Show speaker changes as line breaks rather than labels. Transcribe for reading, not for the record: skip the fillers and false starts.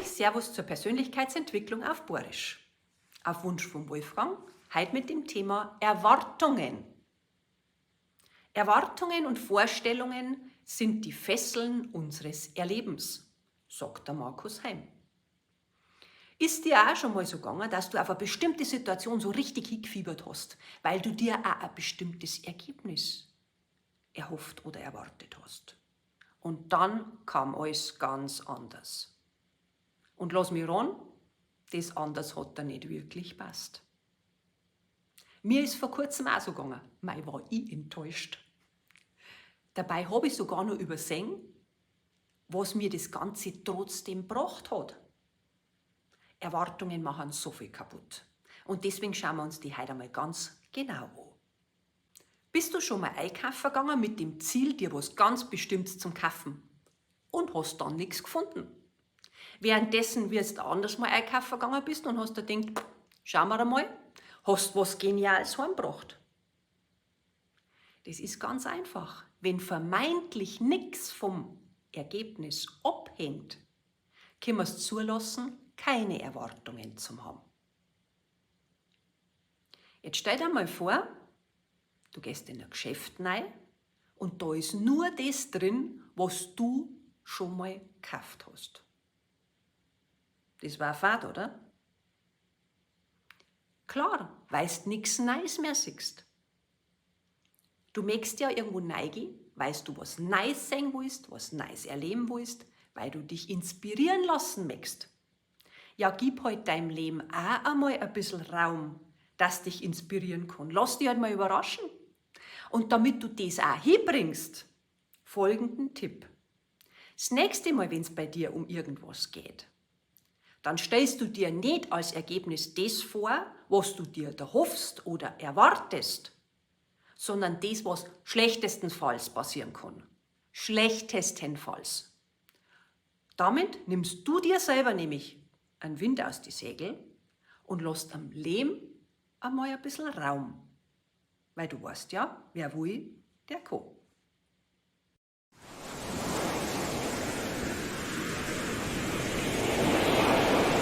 euch Servus zur Persönlichkeitsentwicklung auf Borisch. Auf Wunsch von Wolfgang, heute mit dem Thema Erwartungen. Erwartungen und Vorstellungen sind die Fesseln unseres Erlebens, sagt der Markus Heim. Ist dir auch schon mal so gegangen, dass du auf eine bestimmte Situation so richtig hingefiebert hast, weil du dir auch ein bestimmtes Ergebnis erhofft oder erwartet hast? Und dann kam alles ganz anders. Und lass mich ran, das anders hat da nicht wirklich passt. Mir ist vor kurzem auch so gegangen. Mei, war ich enttäuscht. Dabei habe ich sogar noch übersehen, was mir das Ganze trotzdem gebracht hat. Erwartungen machen so viel kaputt. Und deswegen schauen wir uns die heute einmal ganz genau an. Bist du schon mal einkaufen gegangen mit dem Ziel, dir was ganz Bestimmtes zum Kaufen und hast dann nichts gefunden? Währenddessen wirst du anders mal einkaufen gegangen bist und hast dir gedacht, schauen wir einmal, hast was Geniales heimgebracht. Das ist ganz einfach. Wenn vermeintlich nichts vom Ergebnis abhängt, können wir es zulassen, keine Erwartungen zu haben. Jetzt stell dir mal vor, du gehst in ein Geschäft rein und da ist nur das drin, was du schon mal gekauft hast. Das war fad, oder? Klar, weil du nichts Neues mehr siehst. Du möchtest ja irgendwo reingehen, weil du was Neues sehen willst, was Neues erleben willst, weil du dich inspirieren lassen möchtest. Ja, gib halt deinem Leben auch einmal ein bisschen Raum, das dich inspirieren kann. Lass dich halt mal überraschen. Und damit du das auch hinbringst, folgenden Tipp. Das nächste Mal, wenn es bei dir um irgendwas geht, dann stellst du dir nicht als Ergebnis das vor, was du dir erhoffst oder erwartest, sondern das, was schlechtestenfalls passieren kann. Schlechtestenfalls. Damit nimmst du dir selber nämlich einen Wind aus die Segel und lässt am Leben einmal ein bisschen Raum. Weil du weißt ja, wer will, der kann.